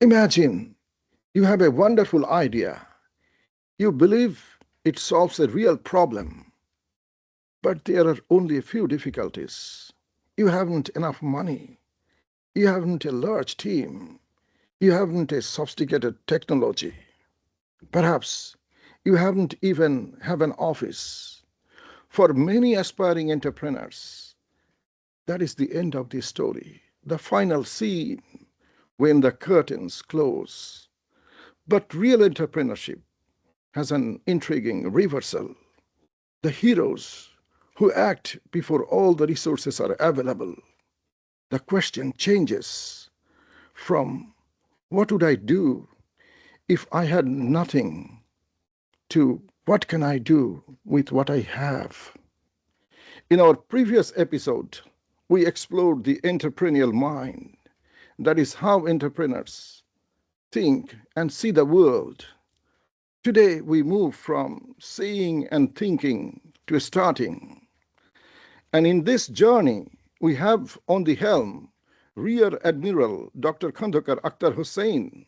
Imagine you have a wonderful idea. You believe it solves a real problem, but there are only a few difficulties. You haven't enough money. You haven't a large team. You haven't a sophisticated technology. Perhaps you haven't even have an office. For many aspiring entrepreneurs, that is the end of the story, the final scene when the curtains close. But real entrepreneurship has an intriguing reversal. The heroes who act before all the resources are available. The question changes from what would I do if I had nothing to what can I do with what I have? In our previous episode, we explored the entrepreneurial mind. That is how entrepreneurs think and see the world. Today, we move from seeing and thinking to starting. And in this journey, we have on the helm Rear Admiral Dr. Khandakar Akhter Hossain,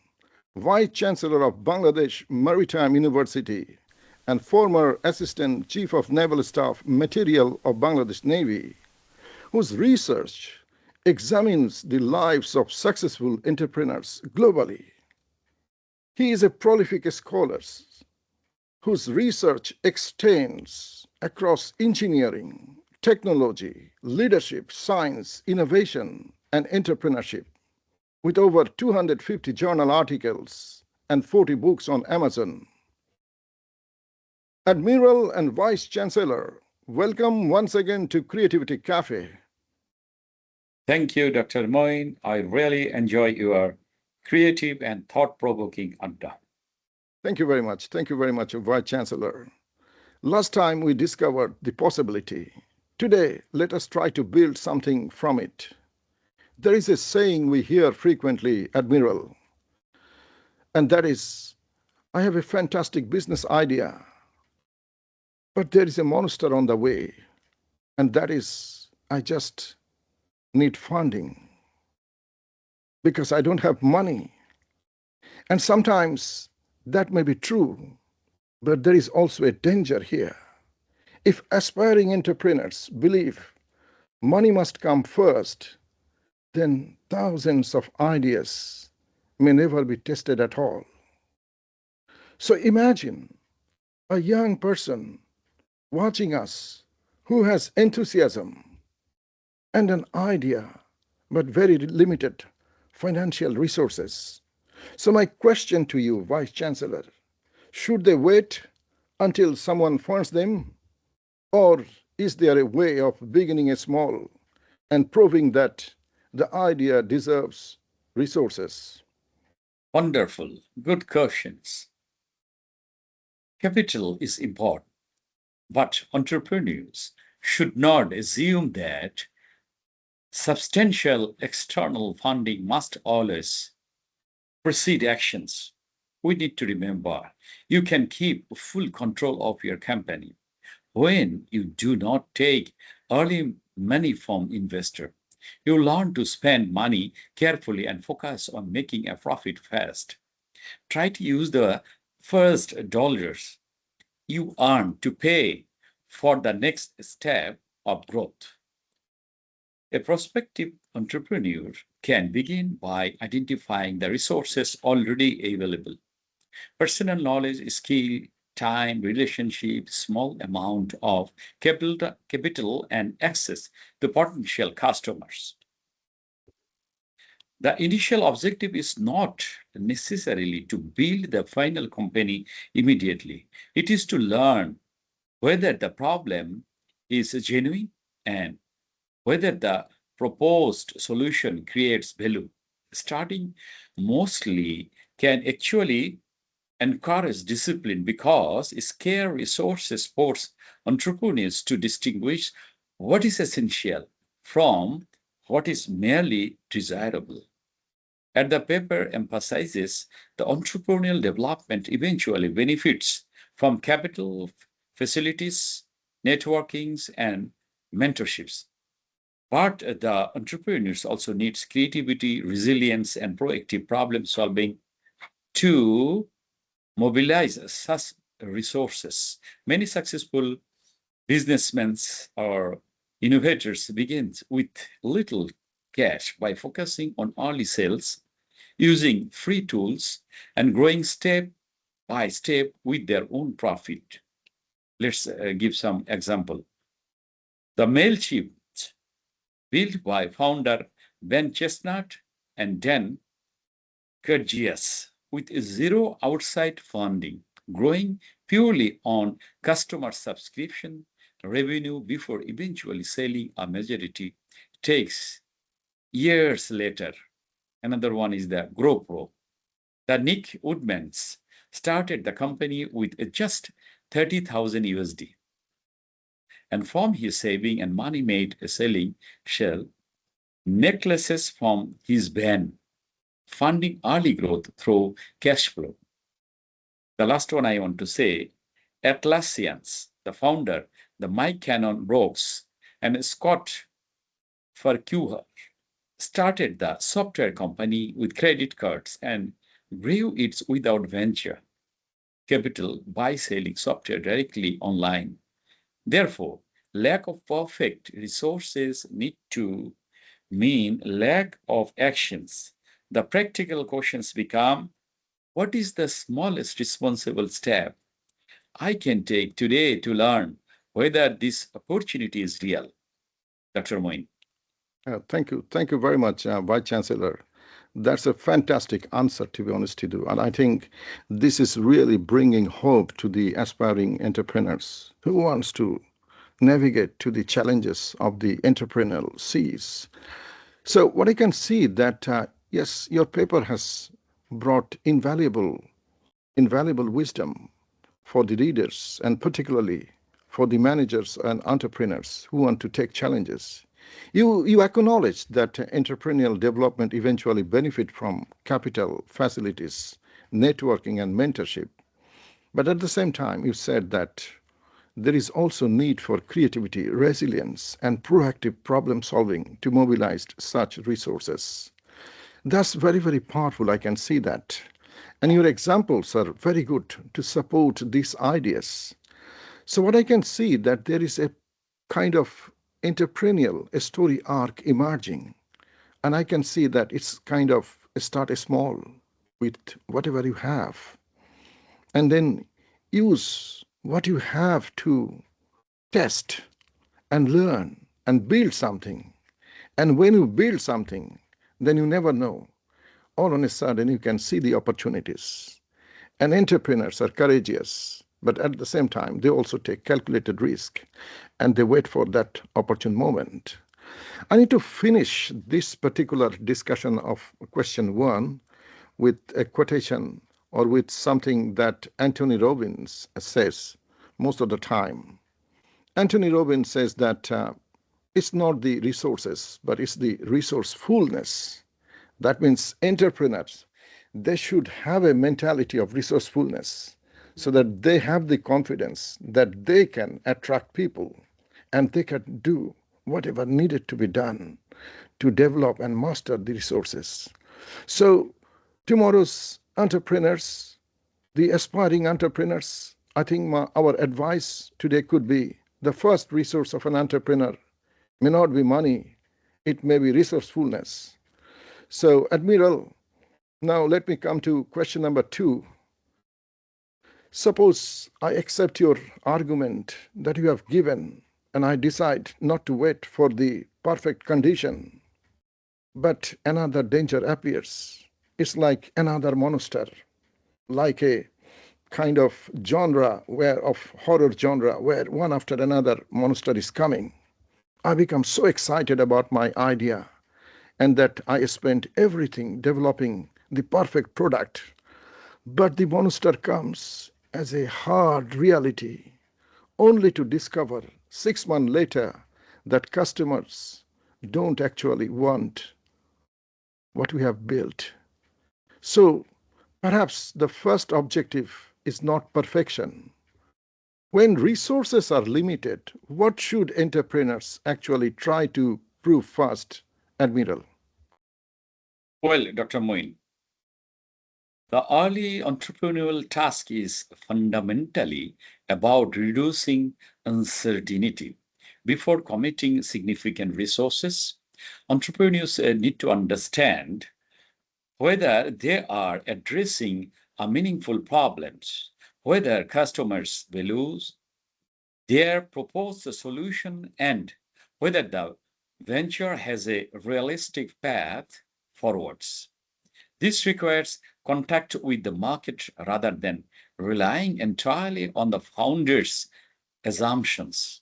Vice-Chancellor of Bangladesh Maritime University and former Assistant Chief of Naval Staff Material of Bangladesh Navy, whose research examines the lives of successful entrepreneurs globally. He is a prolific scholar whose research extends across engineering, technology, leadership, science, innovation, and entrepreneurship, with over 250 journal articles and 40 books on Amazon. Admiral and Vice Chancellor, welcome once again to Creativity Cafe. Thank you, Dr. Moin. I really enjoy your creative and thought-provoking Adda. Thank you very much. Thank you very much, Vice Chancellor. Last time we discovered the possibility. Today, let us try to build something from it. There is a saying we hear frequently, Admiral, and that is, I have a fantastic business idea, but there is a monster on the way, and that is, I just need funding because I don't have money. And sometimes that may be true, but there is also a danger here. If aspiring entrepreneurs believe money must come first, then thousands of ideas may never be tested at all. So imagine a young person watching us who has enthusiasm and an idea, but very limited financial resources. So, my question to you, Vice Chancellor, should they wait until someone funds them? Or is there a way of beginning small and proving that the idea deserves resources? Wonderful. Good questions. Capital is important, but entrepreneurs should not assume that substantial external funding must always precede actions. We need to remember you can keep full control of your company when you do not take early money from investor. You learn to spend money carefully and focus on making a profit fast. Try to use the first dollars you earn to pay for the next step of growth. A prospective entrepreneur can begin by identifying the resources already available. Personal knowledge, skill, time, relationship, small amount of capital and access to potential customers. The initial objective is not necessarily to build the final company immediately. It is to learn whether the problem is genuine and whether the proposed solution creates value. Starting mostly can actually encourage discipline because scarce resources force entrepreneurs to distinguish what is essential from what is merely desirable. And the paper emphasizes the entrepreneurial development eventually benefits from capital, facilities, networkings, and mentorships. But the entrepreneurs also needs creativity, resilience, and proactive problem solving to mobilize such resources. Many successful businessmen or innovators begin with little cash by focusing on early sales, using free tools, and growing step by step with their own profit. Let's give some example. The MailChimp, built by founder Ben Chestnut and Dan Kurdzius, with zero outside funding, growing purely on customer subscription revenue before eventually selling a majority, takes years later. Another one is the GoPro. The Nick Woodmans started the company with just 30,000 USD, and from his saving and money made selling shell necklaces from his van, funding early growth through cash flow. The last one I want to say, Atlassians, the founder, the Mike Cannon Brooks, and Scott Farquhar started the software company with credit cards and grew it without venture capital by selling software directly online. Therefore, lack of perfect resources need to mean lack of actions. The practical questions become, what is the smallest responsible step I can take today to learn whether this opportunity is real? Dr. Moin. Thank you. Thank you very much, Vice Chancellor. That's a fantastic answer, to be honest with you. And I think this is really bringing hope to the aspiring entrepreneurs who wants to navigate to the challenges of the entrepreneurial seas. So what I can see that, yes, your paper has brought invaluable wisdom for the readers and particularly for the managers and entrepreneurs who want to take challenges. You acknowledge that entrepreneurial development eventually benefit from capital, facilities, networking, and mentorship. But at the same time, you said that there is also need for creativity, resilience, and proactive problem solving to mobilize such resources. That's very, very powerful. I can see that. And your examples are very good to support these ideas. So what I can see that there is a kind of entrepreneurial story arc emerging. And I can see that it's kind of start small with whatever you have and then use what you have to test and learn and build something. And when you build something, then you never know. All on a sudden, you can see the opportunities. And entrepreneurs are courageous, but at the same time, they also take calculated risk and they wait for that opportune moment. I need to finish this particular discussion of question one with a quotation or with something that Anthony Robbins says most of the time. Anthony Robbins says that it's not the resources, but it's the resourcefulness. That means entrepreneurs, they should have a mentality of resourcefulness so that they have the confidence that they can attract people and they can do whatever needed to be done to develop and master the resources. So tomorrow's entrepreneurs, the aspiring entrepreneurs, I think our advice today could be the first resource of an entrepreneur may not be money, it may be resourcefulness. So, Admiral, now let me come to question number two. Suppose I accept your argument that you have given and I decide not to wait for the perfect condition, but another danger appears. It's like another monster, like a kind of genre of horror genre where one after another monster is coming. I become so excited about my idea and that I spent everything developing the perfect product. But the monster comes as a hard reality, only to discover 6 months later that customers don't actually want what we have built. So perhaps the first objective is not perfection. When resources are limited, what should entrepreneurs actually try to proof fast, Admiral? Well, Dr. Moin, the early entrepreneurial task is fundamentally about reducing uncertainty. Before committing significant resources, entrepreneurs need to understand whether they are addressing a meaningful problems, whether customers values their proposed solution, and whether the venture has a realistic path forwards. This requires contact with the market rather than relying entirely on the founder's assumptions.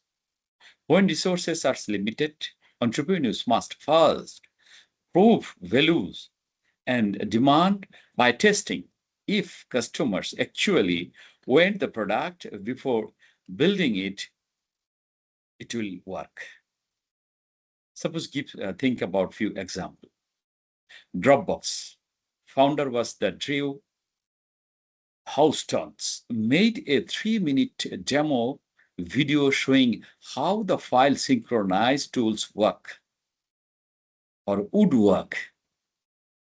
When resources are limited, entrepreneurs must first prove values and demand by testing if customers actually want the product before building it, it will work. Suppose think about few examples. Dropbox founder was the Drew Houston's made a 3-minute demo video showing how the file synchronized tools work or would work.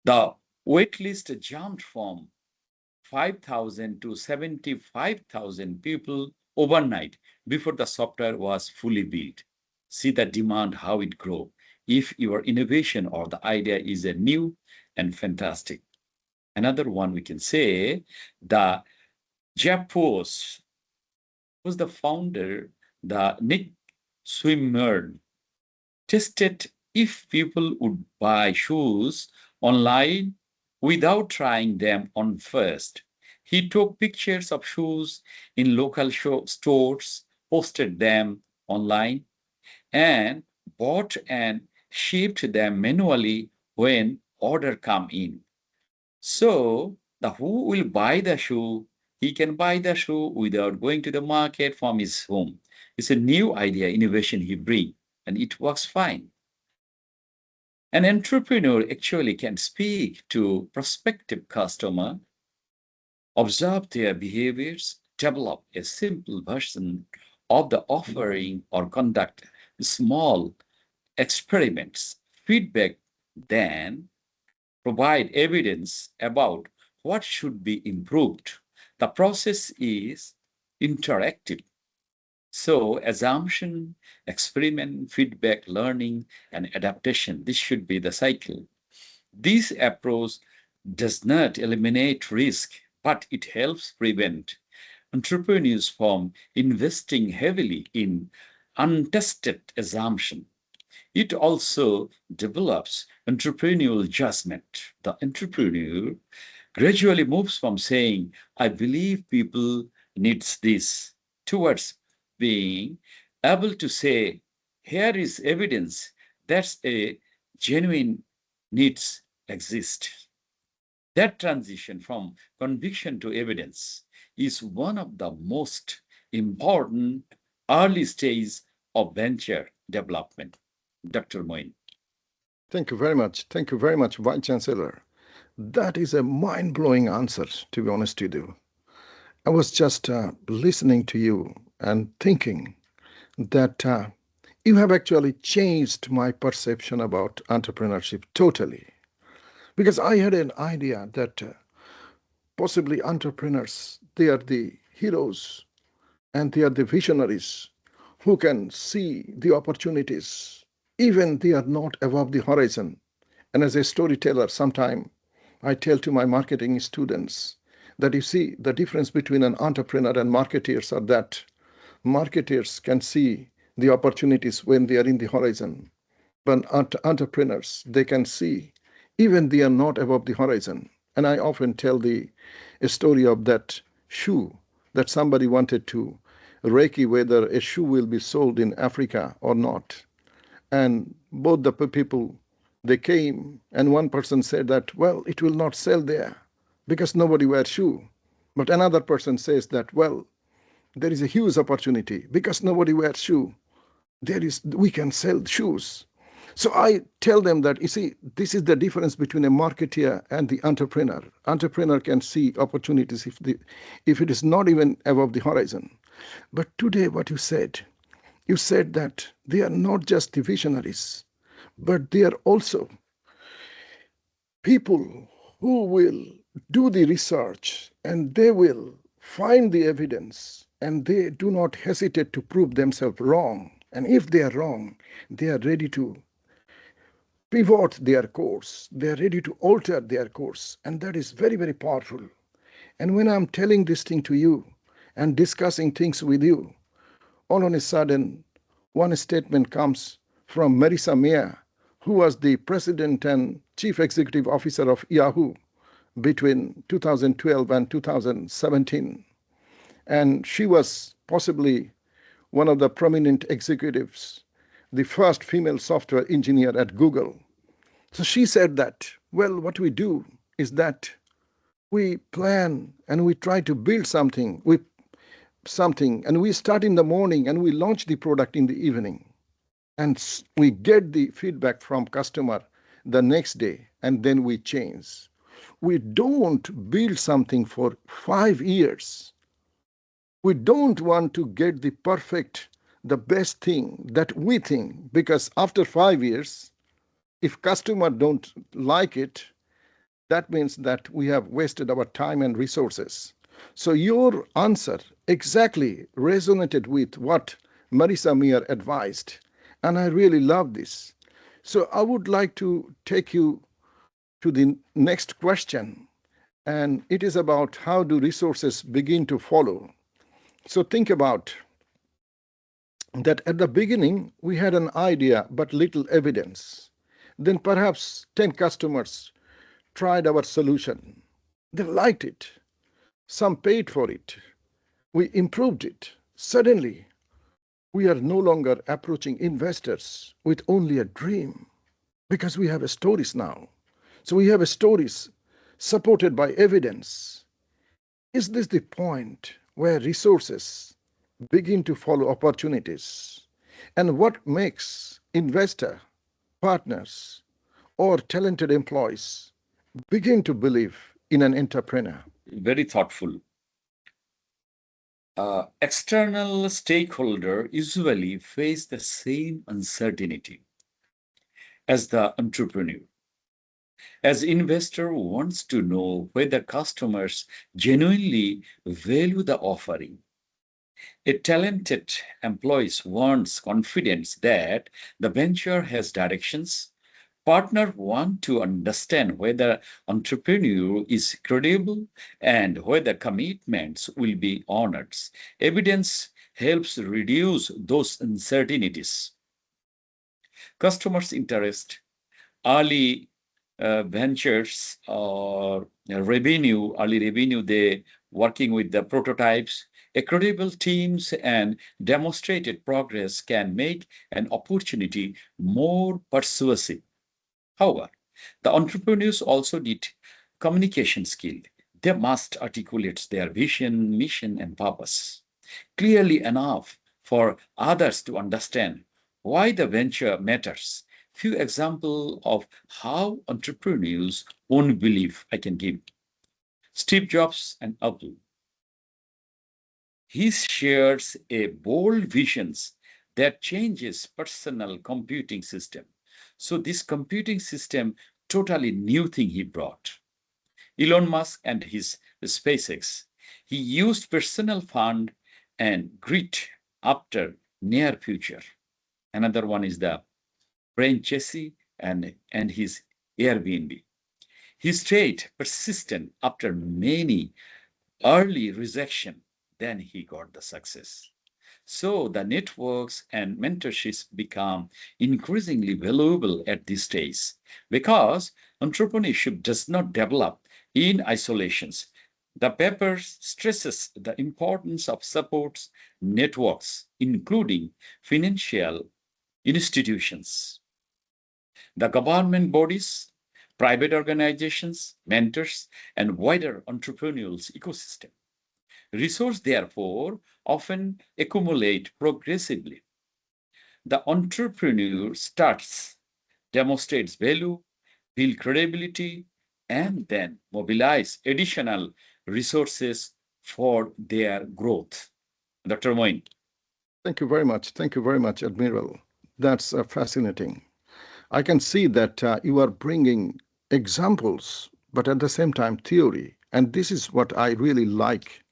The waitlist jumped from 5,000 to 75,000 people overnight before the software was fully built. See the demand, how it grow. If your innovation or the idea is a new and fantastic. Another one we can say, the Japos was the founder, the Nick Swimmer tested if people would buy shoes online without trying them on first. He took pictures of shoes in local stores, posted them online, and bought and shipped them manually when order come in. So the who will buy the shoe, he can buy the shoe without going to the market from his home. It's a new idea, innovation he bring, and it works fine. An entrepreneur actually can speak to prospective customer, observe their behaviors, develop a simple version of the offering, or conduct small experiments, feedback, then provide evidence about what should be improved. The process is interactive. So, assumption, experiment, feedback, learning, and adaptation. This should be the cycle. This approach does not eliminate risk, but it helps prevent entrepreneurs from investing heavily in untested assumption. It also develops entrepreneurial judgment. The entrepreneur gradually moves from saying, I believe people needs this, towards being able to say, here is evidence that a genuine needs exist. That transition from conviction to evidence is one of the most important early stages of venture development. Dr. Moin. Thank you very much. Thank you very much, Vice-Chancellor. That is a mind-blowing answer, to be honest with you. I was just listening to you and thinking that you have actually changed my perception about entrepreneurship totally. Because I had an idea that possibly entrepreneurs, they are the heroes and they are the visionaries who can see the opportunities, even they are not above the horizon. And as a storyteller, sometime I tell to my marketing students that you see the difference between an entrepreneur and marketeers are that marketers can see the opportunities when they are in the horizon, but entrepreneurs, they can see even they are not above the horizon. And I often tell the story of that shoe that somebody wanted to reiki whether a shoe will be sold in Africa or not. And both the people, they came, and one person said that, well, it will not sell there because nobody wears shoe. But another person says that, well, there is a huge opportunity because nobody wears shoe. We can sell shoes. So I tell them that, you see, this is the difference between a marketeer and the entrepreneur. Entrepreneur can see opportunities if it is not even above the horizon. But today what you said that they are not just the visionaries, but they are also people who will do the research and they will find the evidence and they do not hesitate to prove themselves wrong. And if they are wrong, they are ready to pivot their course, they are ready to alter their course. And that is very, very powerful. And when I'm telling this thing to you and discussing things with you, all on a sudden, one statement comes from Marissa Mayer, who was the president and chief executive officer of Yahoo between 2012 and 2017. And she was possibly one of the prominent executives, the first female software engineer at Google. So she said that, well, what we do is that we plan and we try to build something and we start in the morning and we launch the product in the evening and we get the feedback from customer the next day and then we change. We don't build something for 5 years. We don't want to get the perfect, the best thing that we think, because after 5 years, if customer don't like it, that means that we have wasted our time and resources. So your answer exactly resonated with what Marissa Mayer advised, and I really love this. So I would like to take you to the next question, and it is about how do resources begin to follow. So think about that at the beginning we had an idea but little evidence. Then perhaps 10 customers tried our solution. They liked it. Some paid for it. We improved it. Suddenly, we are no longer approaching investors with only a dream because we have stories now. So we have stories supported by evidence. Is this the point where resources begin to follow opportunities? And what makes investor, partners, or talented employees begin to believe in an entrepreneur? Very thoughtful. External stakeholder usually face the same uncertainty as the entrepreneur. As investor wants to know whether customers genuinely value the offering. A talented employee wants confidence that the venture has directions. Partners want to understand whether entrepreneur is credible and whether commitments will be honored. Evidence helps reduce those uncertainties. Customers' interest, early ventures or early revenue, they working with the prototypes, a credible teams and demonstrated progress can make an opportunity more persuasive. However, the entrepreneurs also need communication skill. They must articulate their vision, mission, and purpose clearly enough for others to understand why the venture matters. Few examples of how entrepreneurs own belief I can give. Steve Jobs and Apple. He shares a bold visions that changes personal computing system. So this computing system, totally new thing he brought. Elon Musk and his SpaceX. He used personal fund and grit after near future. Another one is the Brain Chessy and his Airbnb. He stayed persistent after many early rejection. Then he got the success. So the networks and mentorships become increasingly valuable at this stage because entrepreneurship does not develop in isolations. The paper stresses the importance of supports networks, including financial institutions, the government bodies, private organizations, mentors, and wider entrepreneurial ecosystem. Resources, therefore, often accumulate progressively. The entrepreneur starts, demonstrates value, build credibility, and then mobilize additional resources for their growth. Dr. Moin. Thank you very much. Thank you very much, Admiral. That's fascinating. I can see that you are bringing examples, but at the same time, theory. And this is what I really like,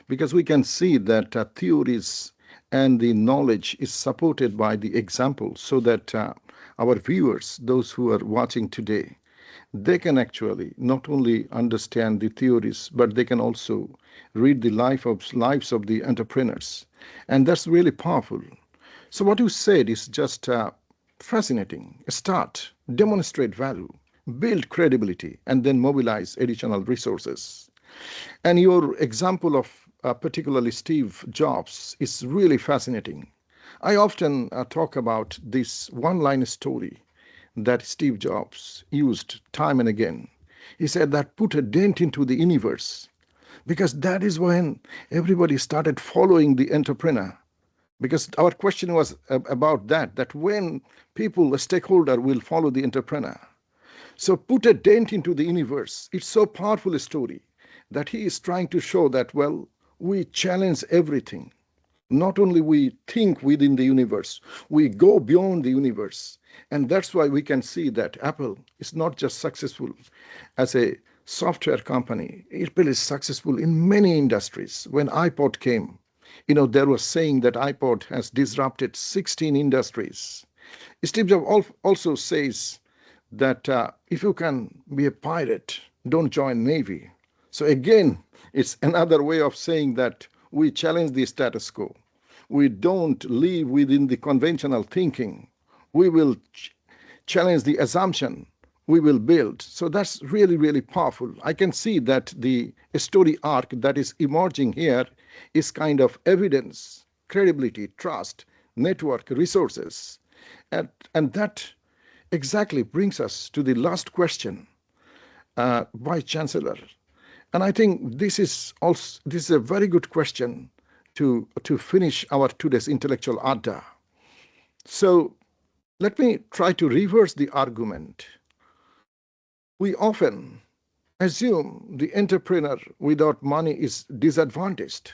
because we can see that theories and the knowledge is supported by the examples so that our viewers, those who are watching today, they can actually not only understand the theories, but they can also read the lives of the entrepreneurs. And that's really powerful. So what you said is just fascinating. Start, demonstrate value, build credibility, and then mobilize additional resources. And your example of particularly Steve Jobs is really fascinating. I often talk about this one line story that Steve Jobs used time and again. He said that put a dent into the universe, because that is when everybody started following the entrepreneur. Because our question was about that when people, a stakeholder, will follow the entrepreneur. So put a dent into the universe. It's so powerful a story that he is trying to show that, well, we challenge everything. Not only we think within the universe, we go beyond the universe. And that's why we can see that Apple is not just successful as a software company. Apple is successful in many industries. When iPod came, there was saying that iPod has disrupted 16 industries. Steve Jobs also says that if you can be a pirate, don't join Navy. So again, it's another way of saying that we challenge the status quo. We don't live within the conventional thinking. We will challenge the assumption. We will build. So that's really, really powerful. I can see that the story arc that is emerging here is kind of evidence, credibility, trust, network, resources. And that exactly brings us to the last question, Vice-Chancellor. And I think this is a very good question to finish our today's intellectual adda. So let me try to reverse the argument. We often assume the entrepreneur without money is disadvantaged.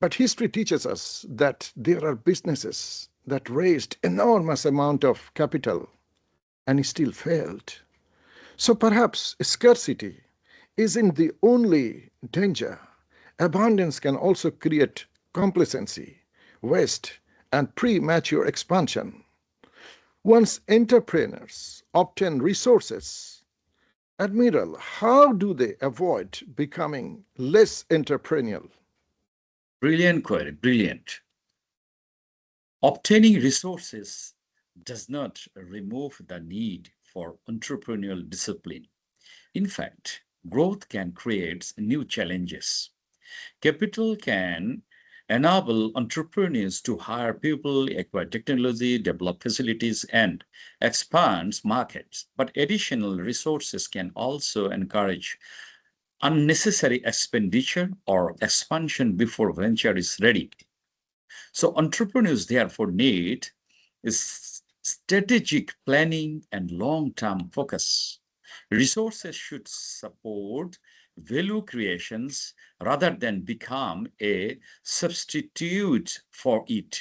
But history teaches us that there are businesses that raised enormous amount of capital and still failed. So perhaps scarcity isn't the only danger. Abundance can also create complacency, waste, and premature expansion. Once entrepreneurs obtain resources, Admiral, how do they avoid becoming less entrepreneurial? Brilliant query, brilliant. Obtaining resources does not remove the need for entrepreneurial discipline. In fact, growth can create new challenges. Capital can enable entrepreneurs to hire people, acquire technology, develop facilities, and expand markets. But additional resources can also encourage unnecessary expenditure or expansion before venture is ready. So entrepreneurs therefore need is strategic planning and long-term focus. Resources should support value creations rather than become a substitute for it.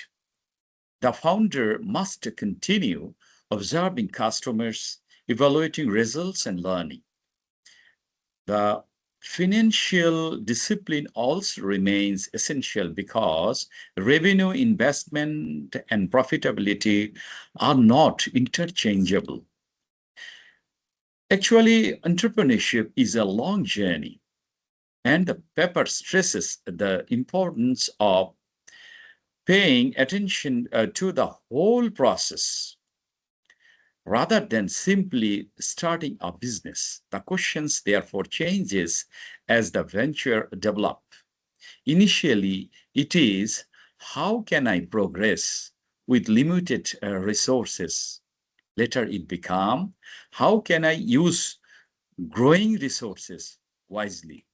The founder must continue observing customers, evaluating results, and learning. The financial discipline also remains essential because revenue, investment, and profitability are not interchangeable. Actually, entrepreneurship is a long journey, and the paper stresses the importance of paying attention to the whole process rather than simply starting a business. The questions therefore changes as the venture develop. Initially, it is how can I progress with limited resources? Later, it become how can I use growing resources wisely?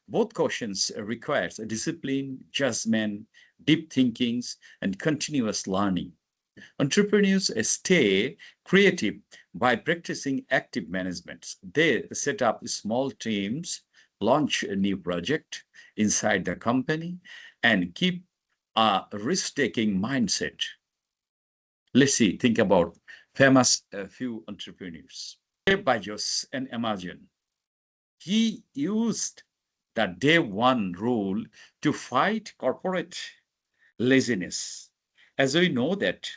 Both questions requires a discipline, judgment, deep thinkings, and continuous learning. Entrepreneurs stay creative by practicing active management. They set up small teams, launch a new project inside the company, and keep a risk-taking mindset. Let's see, think about famous few entrepreneurs. Jeff Bezos and Amazon. He used the day one rule to fight corporate laziness. As we know that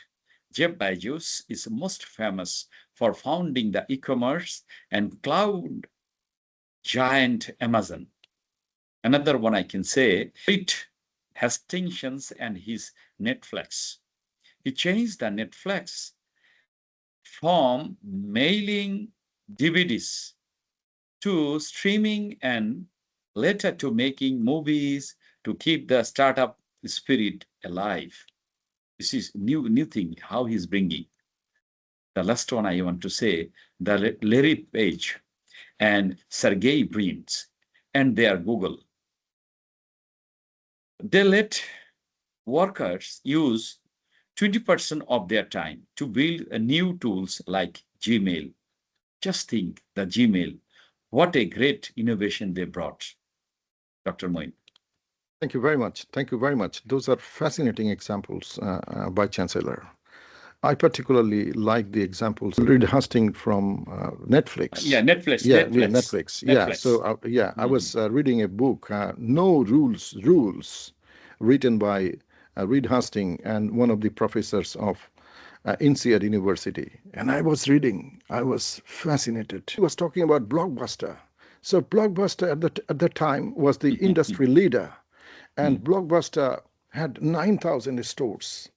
Jeff Bezos is most famous for founding the e-commerce and cloud giant Amazon. Another one I can say, it has distinctions and his Netflix. He changed the Netflix from mailing DVDs to streaming and later to making movies to keep the startup spirit alive. This is new thing how he's bringing. The last one I want to say, the Larry Page and Sergey Brin and their Google. They let workers use 20% of their time to build new tools like Gmail. Just think the Gmail, what a great innovation they brought, Dr. Moin. Thank you very much. Thank you very much. Those are fascinating examples, Vice-Chancellor. I particularly like the examples Reed Hastings from Netflix. Yeah, Netflix. Yeah, Netflix. Netflix. Yeah. Netflix. So I was reading a book, No Rules, Rules, written by Reed Hastings and one of the professors of INSEAD University. And I was reading. I was fascinated. He was talking about Blockbuster. So Blockbuster at the time was the industry leader, and Blockbuster had 9,000 stores.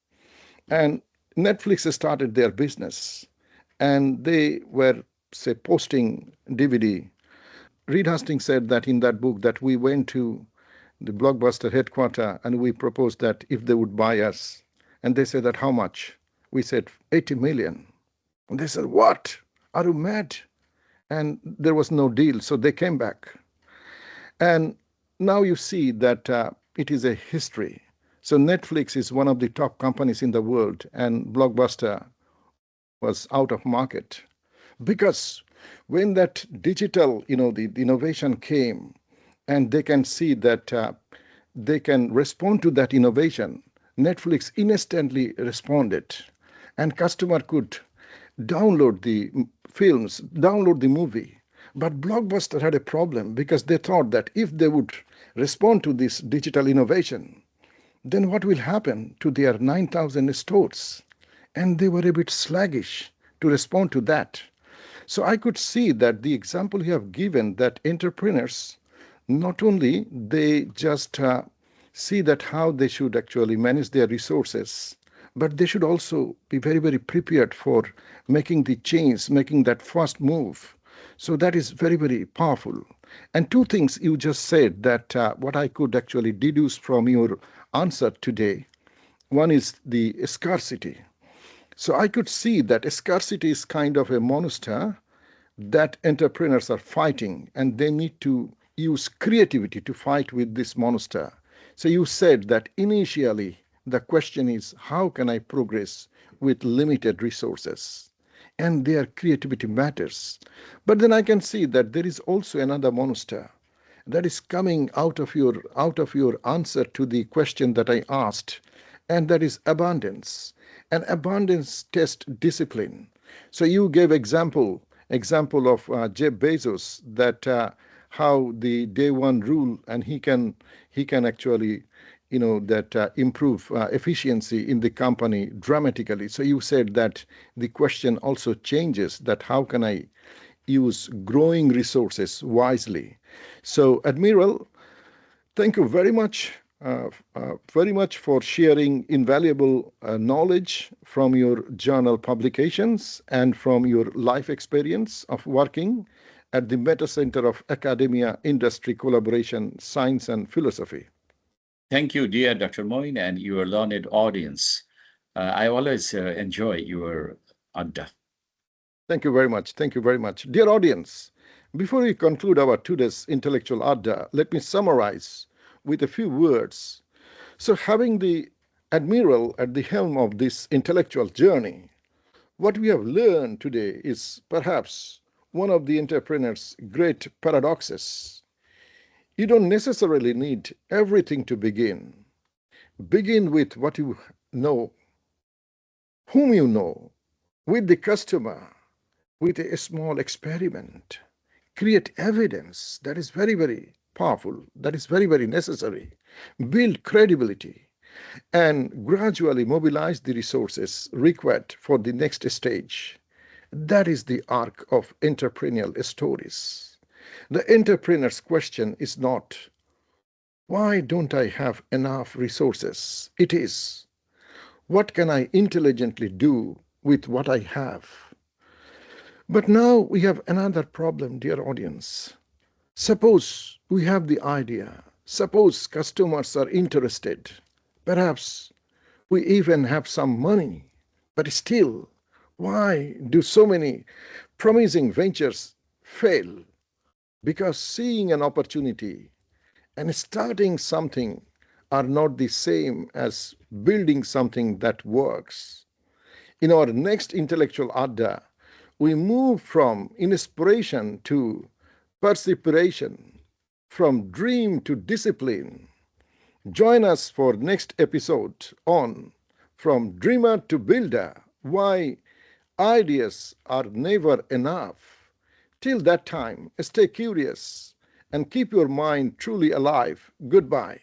And Netflix started their business, and they were, say, posting DVD. Reed Hastings said that in that book that we went to the Blockbuster headquarters and we proposed that if they would buy us. And they said that how much? We said 80 million. And they said, what? Are you mad? And there was no deal, so they came back. And now you see that it is a history. So Netflix is one of the top companies in the world, and Blockbuster was out of market. Because when that digital, the innovation came, and they can see that they can respond to that innovation, Netflix instantly responded, and customer could download the films, download the movie. But Blockbuster had a problem because they thought that if they would respond to this digital innovation, then what will happen to their 9,000 stores? And they were a bit sluggish to respond to that. So I could see that the example you have given, that entrepreneurs, not only they just see that how they should actually manage their resources, but they should also be very, very prepared for making the change, making that first move. So that is very, very powerful. And two things you just said that what I could actually deduce from your answer today. One is the scarcity. So I could see that scarcity is kind of a monster that entrepreneurs are fighting, and they need to use creativity to fight with this monster. So you said that initially the question is how can I progress with limited resources? And their creativity matters. But then I can see that there is also another monster that is coming out of your answer to the question that I asked, and that is abundance. And abundance tests discipline. So you gave example of Jeff Bezos, that how the day one rule, and he can actually that improve efficiency in the company dramatically. So you said that the question also changes, that how can I use growing resources wisely? So Admiral, thank you very much for sharing invaluable knowledge from your journal publications and from your life experience of working at the Meta Center of Academia, Industry, Collaboration, Science, and Philosophy. Thank you, dear Dr. Moin, and your learned audience. I always enjoy your Adda. Thank you very much. Thank you very much. Dear audience, before we conclude our today's intellectual Adda, let me summarize with a few words. So, having the Admiral at the helm of this intellectual journey, what we have learned today is perhaps one of the entrepreneur's great paradoxes. You don't necessarily need everything to begin. Begin with what you know, whom you know, with the customer, with a small experiment. Create evidence that is very, very powerful, that is very, very necessary. Build credibility and gradually mobilize the resources required for the next stage. That is the arc of entrepreneurial stories. The entrepreneur's question is not, why don't I have enough resources? It is, what can I intelligently do with what I have? But now we have another problem, dear audience. Suppose we have the idea, suppose customers are interested, perhaps we even have some money, but still, why do so many promising ventures fail? Because seeing an opportunity and starting something are not the same as building something that works. In our next intellectual Adda, we move from inspiration to perseveration, from dream to discipline. Join us for next episode on From Dreamer to Builder, why ideas are never enough. Till that time, stay curious and keep your mind truly alive. Goodbye.